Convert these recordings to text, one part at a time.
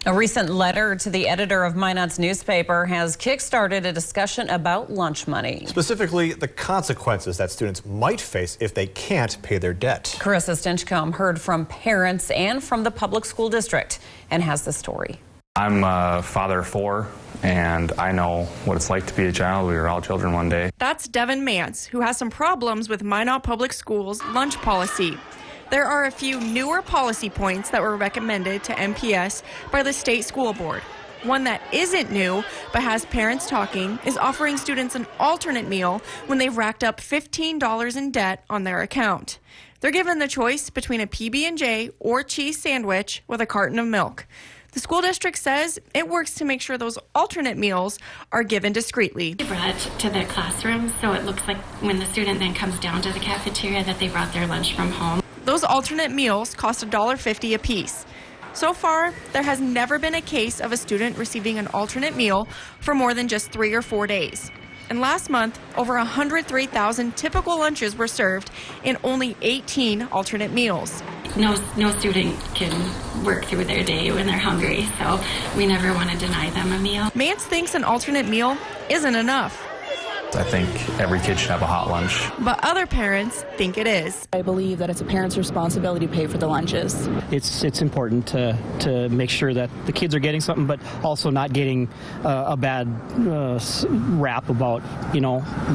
A recent letter to the editor of Minot's newspaper has kick-started a discussion about lunch money. Specifically, the consequences that students might face if they can't pay their debt. Carissa Stinchcomb heard from parents and from the public school district and has the story. I'm a father of 4, and I know what it's like to be a child. We were all children one day. That's Devin Mance, who has some problems with Minot Public Schools' lunch policy. There are a few newer policy points that were recommended to MPS by the state school board. One that isn't new, but has parents talking, is offering students an alternate meal when they've racked up $15 in debt on their account. They're given the choice between a PB&J or cheese sandwich with a carton of milk. The school district says it works to make sure those alternate meals are given discreetly. They brought it to their classroom, so it looks like when the student then comes down to the cafeteria that they brought their lunch from home. Those alternate meals cost $1.50 a piece. So far, there has never been a case of a student receiving an alternate meal for more than just 3 or 4 days. And last month, over 103,000 typical lunches were served in only 18 alternate meals. No student can work through their day when they're hungry, so we never want to deny them a meal. Mance thinks an alternate meal isn't enough. I think every kid should have a hot lunch. But other parents think it is. I believe that it's a parent's responsibility to pay for the lunches. It's important to make sure that the kids are getting something, but also not getting a bad rap about,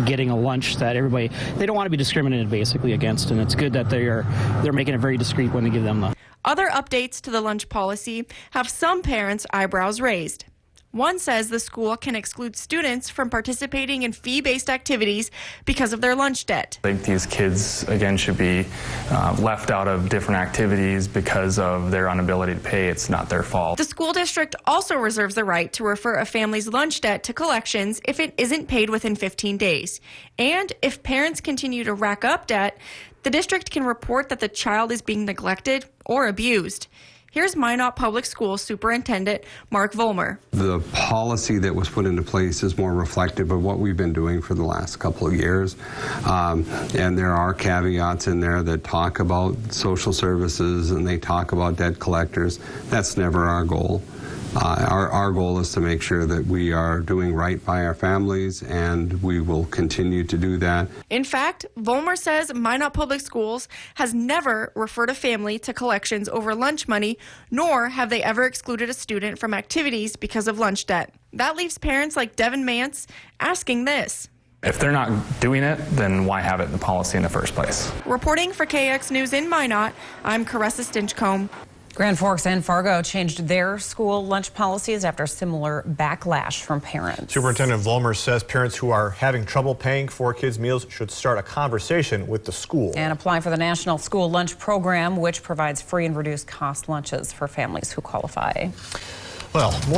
getting a lunch that they don't want to be discriminated basically against, and it's good that they're making it very discreet when they give them the. Other updates to the lunch policy have some parents' eyebrows raised. One says the school can exclude students from participating in fee-based activities because of their lunch debt. I think these kids, again, should be left out of different activities because of their inability to pay. It's not their fault. The school district also reserves the right to refer a family's lunch debt to collections if it isn't paid within 15 days. And if parents continue to rack up debt, the district can report that the child is being neglected or abused. Here's Minot Public Schools Superintendent Mark Vollmer. The policy that was put into place is more reflective of what we've been doing for the last couple of years. And there are caveats in there that talk about social services and they talk about debt collectors. That's never our goal. Our goal is to make sure that we are doing right by our families, and we will continue to do that. In fact, Vollmer says Minot Public Schools has never referred a family to collections over lunch money, nor have they ever excluded a student from activities because of lunch debt. That leaves parents like Devin Mance asking this. If they're not doing it, then why have it in the policy in the first place? Reporting for KX News in Minot, I'm Carissa Stinchcomb. Grand Forks and Fargo changed their school lunch policies after similar backlash from parents. Superintendent Vollmer says parents who are having trouble paying for kids' meals should start a conversation with the school. And apply for the National School Lunch Program, which provides free and reduced cost lunches for families who qualify. Well, more